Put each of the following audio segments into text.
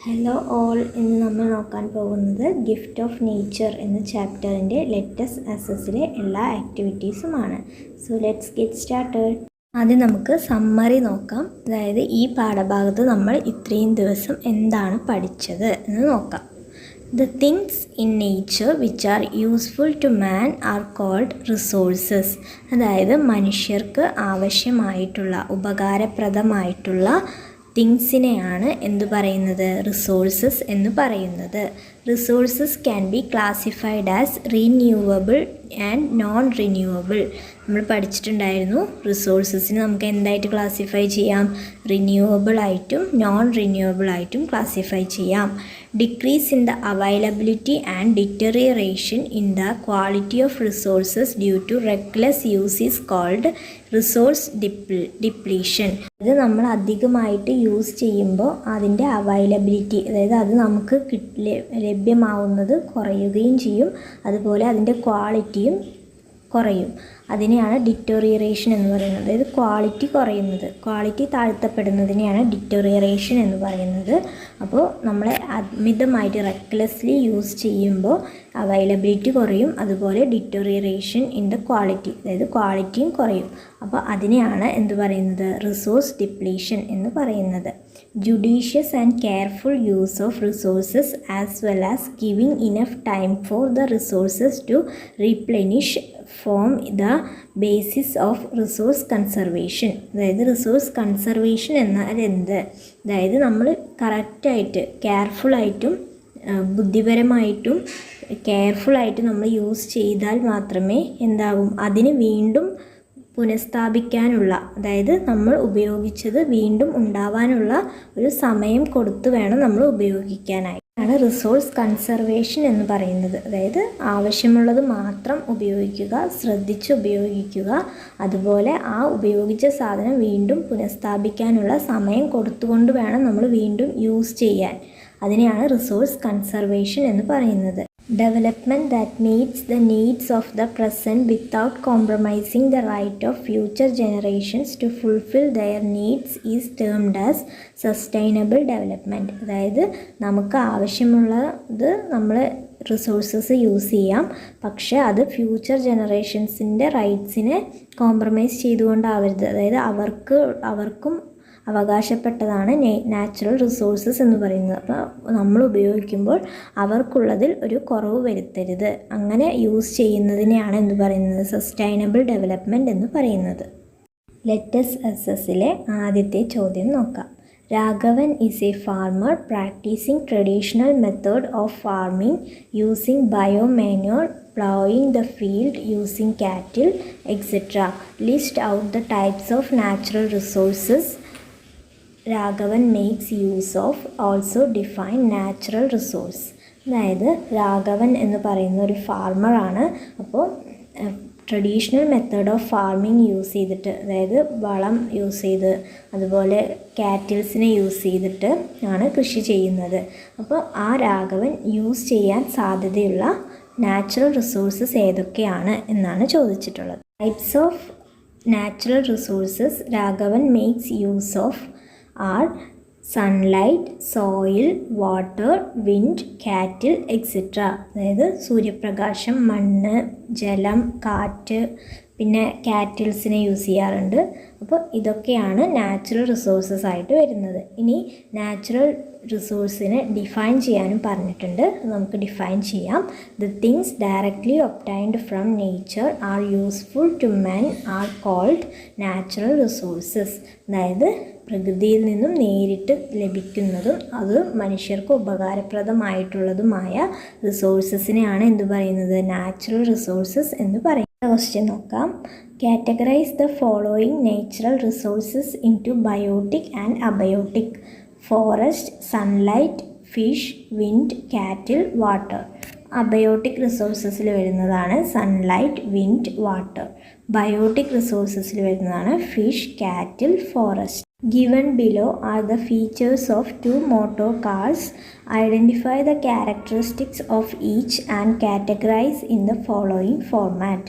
Hello all ഇന്ന് നമ്മൾ നോക്കാൻ പോകുന്നത് ഗിഫ്റ്റ് ഓഫ് നേച്ചർ എന്ന ചാപ്റ്ററിൻ്റെ ലെറ്റസ് അസസിലെ എല്ലാ ആക്ടിവിറ്റീസുമാണ്. So let's get started. ആദ്യം നമുക്ക് സമ്മറി നോക്കാം. അതായത് ഈ പാഠഭാഗത്ത് നമ്മൾ ഇത്രയും ദിവസം എന്താണ് പഠിച്ചത് എന്ന് നോക്കാം. The things in nature which are useful to man are called resources. അതായത് മനുഷ്യർക്ക് ആവശ്യമായിട്ടുള്ള ഉപകാരപ്രദമായിട്ടുള്ള തിങ്സിനെയാണ് എന്തു പറയുന്നത്, റിസോഴ്സസ് എന്ന് പറയുന്നത്. Resources can be classified as renewable and non renewable. നമ്മൾ പഠിച്ചിട്ടുണ്ടായിരുന്നു റിസോഴ്സസിന് നമുക്ക് എന്തായിട്ട് ക്ലാസിഫൈ ചെയ്യാം, റിന്യൂവബിൾ ആയിട്ടും നോൺ റിന്യൂവബിൾ ആയിട്ടും ക്ലാസിഫൈ ചെയ്യാം. Decrease in the availability and deterioration in the quality of resources due to reckless use is called resource depletion. അത് നമ്മൾ അധികമായിട്ട് യൂസ് ചെയ്യുമ്പോൾ അതിൻ്റെ അവൈലബിലിറ്റി, അതായത് അത് നമുക്ക് ലഭ്യമാവുന്നത് കുറയുകയും ചെയ്യും, അതുപോലെ അതിൻ്റെ ക്വാളിറ്റിയും കുറയും. അതിനെയാണ് ഡിറ്റോറിയറേഷൻ എന്ന് പറയുന്നത്. അതായത് ക്വാളിറ്റി കുറയുന്നത്, ക്വാളിറ്റി താഴ്ത്തപ്പെടുന്നതിനെയാണ് ഡിറ്റോറിയറേഷൻ എന്ന് പറയുന്നത്. അപ്പോൾ നമ്മൾ അമിതമായിട്ട് റെക്ലെസ്ലി യൂസ് ചെയ്യുമ്പോൾ അവൈലബിലിറ്റി കുറയും, അതുപോലെ ഡിറ്റോറിയറേഷൻ ഇൻ ദ ക്വാളിറ്റി, അതായത് ക്വാളിറ്റിയും കുറയും. അപ്പോൾ അതിനെയാണ് എന്ത് പറയുന്നത്, റിസോഴ്സ് ഡിപ്ലീഷൻ എന്ന് പറയുന്നത്. Judicious and careful use of resources as well as giving enough time for the resources to replenish form the basis of resource conservation. അതായത് റിസോഴ്സ് കൺസർവേഷൻ എന്നാൽ എന്ത്, അതായത് നമ്മൾ കറക്റ്റായിട്ട് കെയർഫുള്ളായിട്ടും ബുദ്ധിപരമായിട്ടും കെയർഫുള്ളായിട്ട് നമ്മൾ യൂസ് ചെയ്താൽ മാത്രമേ എന്താകും, അതിന് വീണ്ടും പുനഃസ്ഥാപിക്കാനുള്ള, അതായത് നമ്മൾ ഉപയോഗിച്ചത് വീണ്ടും ഉണ്ടാവാനുള്ള ഒരു സമയം കൊടുത്ത് വേണം നമ്മൾ ഉപയോഗിക്കാനായി. ആണ് റിസോഴ്സ് കൺസർവേഷൻ എന്ന് പറയുന്നത്. അതായത് ആവശ്യമുള്ളത് മാത്രം ഉപയോഗിക്കുക, ശ്രദ്ധിച്ച് ഉപയോഗിക്കുക, അതുപോലെ ആ ഉപയോഗിച്ച സാധനം വീണ്ടും പുനഃസ്ഥാപിക്കാനുള്ള സമയം കൊടുത്തുകൊണ്ട് വേണം നമ്മൾ വീണ്ടും യൂസ് ചെയ്യാൻ. അതിനെയാണ് റിസോഴ്സ് കൺസർവേഷൻ എന്ന് പറയുന്നത്. Development that meets the needs of the present without compromising the right of future generations to fulfill their needs is termed as sustainable development. അതായത് നമുക്ക് ആവശ്യമുള്ളത് നമ്മൾ റിസോഴ്സസ് യൂസ് ചെയ്യാം, പക്ഷേ അത് ഫ്യൂച്ചർ ജനറേഷൻസിൻ്റെ റൈറ്റ്സിനെ കോംപ്രമൈസ് ചെയ്തുകൊണ്ടാവരുത്. അതായത് അവർക്കും അവകാശപ്പെട്ടതാണ് നാച്ചുറൽ റിസോഴ്സസ് എന്ന് പറയുന്നത്. അപ്പോൾ നമ്മൾ ഉപയോഗിക്കുമ്പോൾ അവർക്കുള്ളതിൽ ഒരു കുറവ് വരുത്തരുത്. അങ്ങനെ യൂസ് ചെയ്യുന്നതിനെയാണ് എന്ത് പറയുന്നത്, സസ്റ്റൈനബിൾ ഡെവലപ്മെൻറ്റ് എന്ന് പറയുന്നത്. ലെറ്റസ് അസസിലെ ആദ്യത്തെ ചോദ്യം നോക്കാം. Raghavan is a farmer practising traditional method of farming using biomanure, ploughing the field using cattle etcetera. List out the types of natural resources Raghavan makes use of. Also define natural resource. അതായത് രാഘവൻ എന്ന് പറയുന്ന ഒരു ഫാർമറാണ്. അപ്പോൾ traditional method of farming use ചെയ്തിട്ട്, അതായത് വളം use ചെയ്ത് അതുപോലെ കാറ്റിൽസിനെ യൂസ് ചെയ്തിട്ട് ആണ് കൃഷി ചെയ്യുന്നത്. അപ്പോൾ ആ രാഘവൻ യൂസ് ചെയ്യാൻ സാധ്യതയുള്ള നാച്ചുറൽ റിസോഴ്സസ് ഏതൊക്കെയാണ് എന്നാണ് ചോദിച്ചിട്ടുള്ളത്. Types of natural resources Raghavan makes use of are sunlight, soil, water, wind, cattle, etc. അതായത് സൂര്യപ്രകാശം, മണ്ണ്, ജലം, കാറ്റ്, പിന്നെ കാറ്റിൽസിനെ യൂസ് ചെയ്യാറുണ്ട്. അപ്പോൾ ഇതൊക്കെയാണ് നാച്ചുറൽ റിസോഴ്സസ് ആയിട്ട് വരുന്നത്. ഇനി നാച്ചുറൽ റിസോഴ്സിനെ ഡിഫൈൻ ചെയ്യാനും പറഞ്ഞിട്ടുണ്ട്. നമുക്ക് ഡിഫൈൻ ചെയ്യാം. The things directly obtained from nature are useful to men are called natural resources. അതായത് പ്രകൃതിയിൽ നിന്നും നേരിട്ട് ലഭിക്കുന്നതും അത് മനുഷ്യർക്ക് ഉപകാരപ്രദമായിട്ടുള്ളതുമായ റിസോഴ്സസിനെയാണ് എന്ത് പറയുന്നത്, നാച്ചുറൽ റിസോഴ്സസ് എന്ന് പറയുന്നത്. ക്വസ്റ്റ്യൻ നോക്കാം. Categorise the following natural resources into biotic and abiotic. Forest, sunlight, fish, wind, cattle, water. Abiotic റിസോഴ്സസിൽ വരുന്നതാണ് സൺലൈറ്റ്, വിൻഡ്, വാട്ടർ. ബയോട്ടിക് റിസോഴ്സസിൽ വരുന്നതാണ് fish, cattle, forest. Given below are the features of two motor cars. Identify the characteristics of each and categorize in the following format.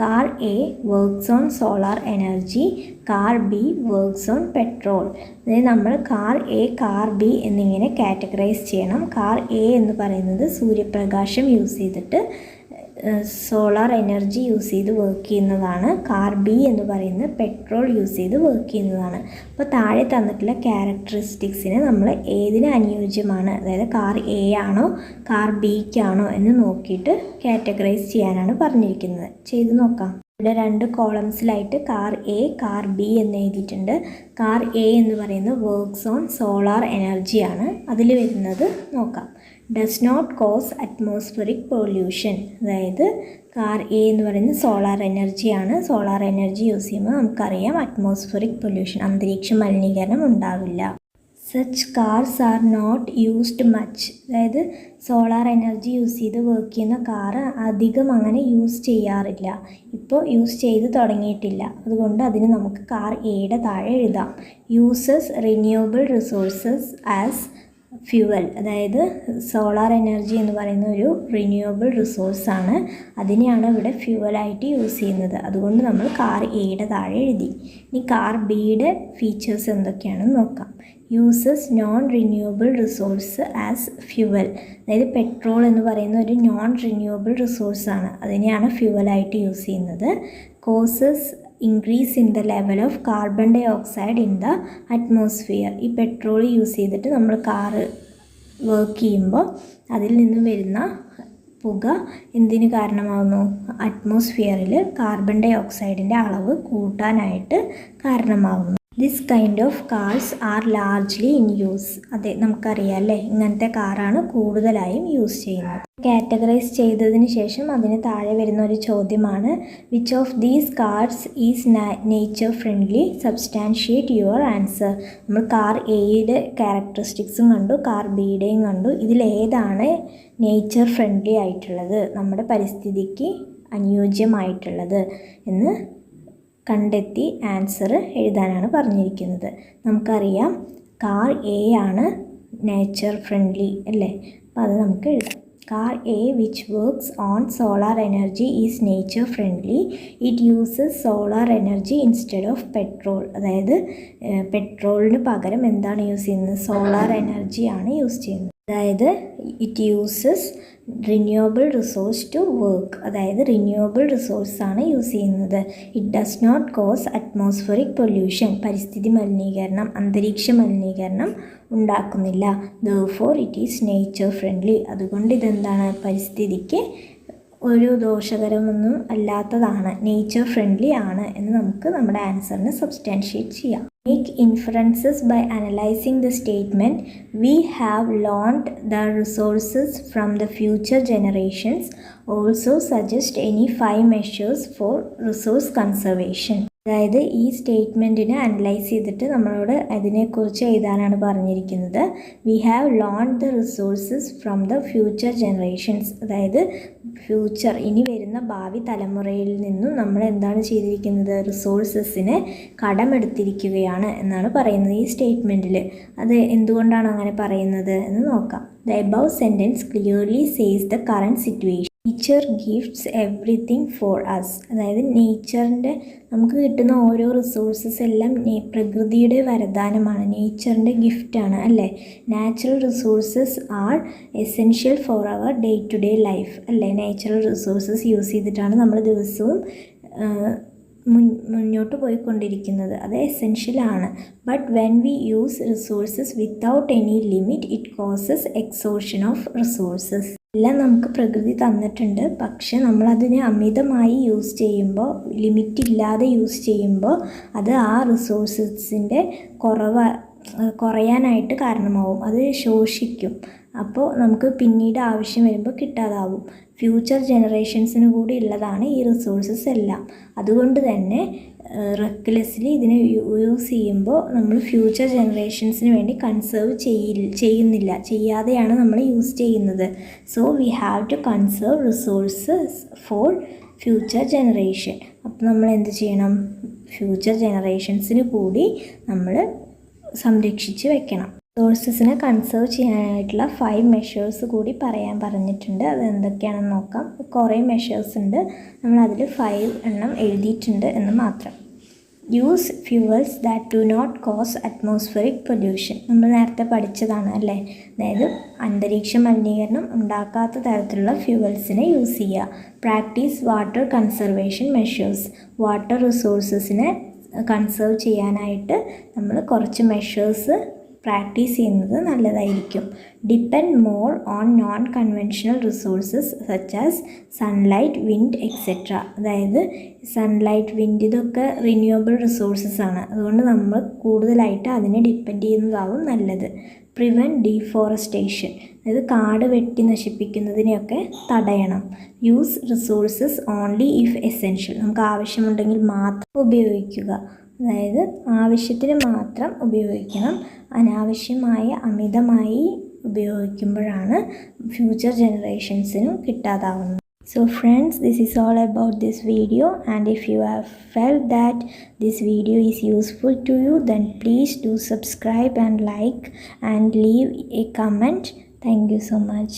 Car A works on solar energy, car B works on petrol. അതായത് നമ്മൾ car A, car B എന്നിങ്ങനെ categorise ചെയ്യണം. Car A എന്ന് പറയുന്നത് സൂര്യപ്രകാശം use ചെയ്തിട്ട് solar energy use ചെയ്ത് work ചെയ്യുന്നതാണ്. കാർ ബി എന്ന് പറയുന്നത് പെട്രോൾ യൂസ് ചെയ്ത് വർക്ക് ചെയ്യുന്നതാണ്. അപ്പോൾ താഴെ തന്നിട്ടുള്ള ക്യാരക്ടറിസ്റ്റിക്സിന് നമ്മൾ ഏതിന് അനുയോജ്യമാണ്, അതായത് കാർ എ ആണോ കാർ ബിക്കാണോ എന്ന് നോക്കിയിട്ട് കാറ്റഗറൈസ് ചെയ്യാനാണ് പറഞ്ഞിരിക്കുന്നത്. ചെയ്ത് നോക്കാം. ഇവിടെ 2 കോളംസിലായിട്ട് കാർ എ, കാർ ബി എന്ന് എഴുതിയിട്ടുണ്ട്. കാർ എ എന്ന് പറയുന്നത് വർക്ക്സ് ഓൺ സോളാർ എനർജിയാണ്. അതിൽ വരുന്നത് നോക്കാം. Does not cause atmospheric pollution. അതായത് കാർ എ എന്ന് പറയുന്നത് സോളാർ എനർജിയാണ്. സോളാർ എനർജി യൂസ് ചെയ്യുമ്പോൾ നമുക്കറിയാം അറ്റ്മോസ്ഫിയറിക് പൊല്യൂഷൻ, അന്തരീക്ഷ മലിനീകരണം ഉണ്ടാവില്ല. Such cars are not used much. അതായത് സോളാർ എനർജി യൂസ് ചെയ്ത് വർക്ക് ചെയ്യുന്ന കാർ അധികം അങ്ങനെ യൂസ് ചെയ്യാറില്ല, ഇപ്പോൾ യൂസ് ചെയ്ത് തുടങ്ങിയിട്ടില്ല. അതുകൊണ്ട് അതിന് നമുക്ക് കാർ എയുടെ താഴെ എഴുതാം. Uses renewable resources as fuel. അതായത് സോളാർ എനർജി എന്ന് പറയുന്ന ഒരു റിന്യൂവബിൾ റിസോഴ്സാണ്, അതിനെയാണ് ഇവിടെ ഫ്യൂവലായിട്ട് യൂസ് ചെയ്യുന്നത്. അതുകൊണ്ട് നമ്മൾ കാർ എയുടെ താഴെ എഴുതി. ഇനി കാർ ബിയുടെ ഫീച്ചേഴ്സ് എന്തൊക്കെയാണെന്ന് നോക്കാം. Uses non renewable resource as fuel. അതായത് പെട്രോൾ എന്ന് പറയുന്ന ഒരു നോൺ റിന്യൂവബിൾ റിസോഴ്സാണ്, അതിനെയാണ് ഫ്യൂവലായിട്ട് യൂസ് ചെയ്യുന്നത്. Causes increase in the level of carbon dioxide in the atmosphere. ഈ പെട്രോൾ യൂസ് ചെയ്തിട്ട് നമ്മൾ കാറ് വർക്ക് ചെയ്യുമ്പോൾ അതിൽ നിന്നും വരുന്ന പുക എന്തിന് കാരണമാകുന്നു? അറ്റ്മോസ്ഫിയറിൽ കാർബൺ ഡൈ ഓക്സൈഡിൻ്റെ അളവ് കൂട്ടാനായിട്ട് കാരണമാകുന്നു. This kind of cars are largely in use. അതെ, നമുക്കറിയാം അല്ലേ, ഇങ്ങനത്തെ കാറാണ് കൂടുതലായും യൂസ് ചെയ്യുന്നത്. കാറ്റഗറൈസ് ചെയ്തതിന് ശേഷം അതിന് താഴെ വരുന്ന ഒരു ചോദ്യമാണ്, which of these cars is nature friendly? Substantiate your answer. നമ്മൾ കാർ എയുടെ ക്യാരക്ടറിസ്റ്റിക്സും കണ്ടു, കാർ ബിയുടെയും കണ്ടു. ഇതിലേതാണ് നേച്ചർ ഫ്രണ്ട്ലി ആയിട്ടുള്ളത്, നമ്മുടെ പരിസ്ഥിതിക്ക് അനുയോജ്യമായിട്ടുള്ളത് എന്ന് കണ്ടെത്തി ആൻസർ എഴുതാനാണ് പറഞ്ഞിരിക്കുന്നത്. നമുക്കറിയാം കാർ എ ആണ് നേച്ചർ ഫ്രണ്ട്ലി അല്ലേ, അപ്പോൾ അത് നമുക്ക് എഴുതാം. Car A which works on solar energy is nature friendly. It uses solar energy instead of petrol. അതായത് പെട്രോളിന് പകരം എന്താണ് യൂസ് ചെയ്യുന്നത്? സോളാർ എനർജിയാണ് യൂസ് ചെയ്യുന്നത്. അതായത് it uses renewable resource to work. അതായത് റിന്യൂവബിൾ റിസോഴ്സാണ് യൂസ് ചെയ്യുന്നത്. It does not cause atmospheric pollution. പരിസ്ഥിതി മലിനീകരണം, അന്തരീക്ഷ മലിനീകരണം ഉണ്ടാക്കുന്നില്ല. Therefore it is nature friendly. അതുകൊണ്ട് ഇതെന്താണ്? പരിസ്ഥിതിക്ക് ഒരു ദോഷകരമൊന്നും അല്ലാത്തതാണ്, നേച്ചർ ഫ്രണ്ട്ലി ആണ് എന്ന് നമുക്ക് നമ്മുടെ ആൻസറിന് സബ്സ്റ്റാൻഷിയേറ്റ് ചെയ്യാം. Make inferences by analyzing the statement, we have learned the resources from the future generations. Also suggest any 5 measures for resource conservation. അതായത് ഈ സ്റ്റേറ്റ്മെൻറ്റിനെ അനലൈസ് ചെയ്തിട്ട് നമ്മളോട് അതിനെക്കുറിച്ച് എഴുതാനാണ് പറഞ്ഞിരിക്കുന്നത്. We have learned the resources from the future generations. അതായത് future, ഇനി വരുന്ന ഭാവി തലമുറയിൽ നിന്നും നമ്മൾ എന്താണ് ചെയ്തിരിക്കുന്നത്? റിസോഴ്സസിനെ കടമെടുത്തിരിക്കുകയാണ് എന്നാണ് പറയുന്നത് ഈ സ്റ്റേറ്റ്മെൻറ്റിൽ. അത് എന്തുകൊണ്ടാണ് അങ്ങനെ പറയുന്നത് എന്ന് നോക്കാം. The above sentence clearly says the current situation. Nature gifts everything for us. അതായത് നേച്ചറിൻ്റെ നമുക്ക് കിട്ടുന്ന ഓരോ റിസോഴ്സസ് എല്ലാം പ്രകൃതിയുടെ വരദാനമാണ്, നേച്ചറിൻ്റെ ഗിഫ്റ്റാണ് അല്ലേ. Natural resources are essential for our day to day life അല്ലേ. നാച്ചുറൽ റിസോഴ്സസ് യൂസ് ചെയ്തിട്ടാണ് നമ്മൾ ദിവസവും മുന്നോട്ട് പോയിക്കൊണ്ടിരിക്കുന്നത്, അത് എസെൻഷ്യലാണ്. But when we use resources without any limit it causes exhaustion of resources. എല്ലാം നമുക്ക് പ്രകൃതി തന്നിട്ടുണ്ട്, പക്ഷെ നമ്മളതിനെ അമിതമായി യൂസ് ചെയ്യുമ്പോൾ, ലിമിറ്റ് ഇല്ലാതെ യൂസ് ചെയ്യുമ്പോൾ അത് ആ റിസോഴ്സസിൻ്റെ കുറയാനായിട്ട് കാരണമാവും, അത് ശോഷിക്കും. അപ്പോൾ നമുക്ക് പിന്നീട് ആവശ്യം വരുമ്പോൾ കിട്ടാതാവും. ഫ്യൂച്ചർ ജനറേഷൻസിന് കൂടി ഉള്ളതാണ് ഈ റിസോഴ്സസ് എല്ലാം. അതുകൊണ്ട് തന്നെ റെക്ലെസ്ലി ഇതിനെ യൂസ് ചെയ്യുമ്പോൾ നമ്മൾ ഫ്യൂച്ചർ ജനറേഷൻസിന് വേണ്ടി കൺസേർവ് ചെയ്യാതെയാണ് നമ്മൾ യൂസ് ചെയ്യുന്നത്. So we have to conserve resources for future generation. അപ്പോൾ നമ്മൾ എന്ത് ചെയ്യണം? ഫ്യൂച്ചർ ജനറേഷൻസിന് കൂടി നമ്മൾ സംരക്ഷിച്ച് വെക്കണം. റിസോഴ്സസിനെ കൺസേർവ് ചെയ്യാനായിട്ടുള്ള 5 മെഷേഴ്സ് കൂടി പറയാൻ പറഞ്ഞിട്ടുണ്ട്. അത് എന്തൊക്കെയാണെന്ന് നോക്കാം. കുറേ മെഷേഴ്സ് ഉണ്ട്, നമ്മളതിൽ 5 എണ്ണം എഴുതിയിട്ടുണ്ട് എന്ന് മാത്രം. Use fuels that do not cause atmospheric pollution. നമ്മൾ നേരത്തെ പഠിച്ചതാണ് അല്ലേ. അതായത് അന്തരീക്ഷ മലിനീകരണം ഉണ്ടാക്കാത്ത തരത്തിലുള്ള ഫ്യൂവൽസിനെ യൂസ് ചെയ്യുക. Practise water conservation measures. Water റിസോഴ്സസിനെ കൺസേർവ് ചെയ്യാനായിട്ട് നമ്മൾ കുറച്ച് മെഷേഴ്സ് പ്രാക്ടീസ് ചെയ്യുന്നത് നല്ലതായിരിക്കും. Depend more on non conventional resources such as sunlight, wind etcetera. അതായത് സൺലൈറ്റ്, വിൻഡ് ഇതൊക്കെ റിന്യൂവബിൾ റിസോഴ്സസ് ആണ്. അതുകൊണ്ട് നമ്മൾ കൂടുതലായിട്ട് അതിനെ ഡിപ്പെൻഡ് ചെയ്യുന്നതാവും നല്ലത്. പ്രിവെൻറ്റ് ഡീഫോറസ്റ്റേഷൻ, അതായത് കാട് വെട്ടി നശിപ്പിക്കുന്നതിനെയൊക്കെ തടയണം. Use resources only if essential, നമുക്ക് ആവശ്യമുണ്ടെങ്കിൽ മാത്രം ഉപയോഗിക്കുക. അതായത് ആവശ്യത്തിന് മാത്രം ഉപയോഗിക്കണം. അനാവശ്യമായ അമിതമായി ഉപയോഗിക്കുമ്പോഴാണ് future ജനറേഷൻസിനും കിട്ടാതാവുന്നത്. So friends, this is all about this video, and if you have felt that this video is useful to you, then please do subscribe and like and leave a comment. Thank you so much.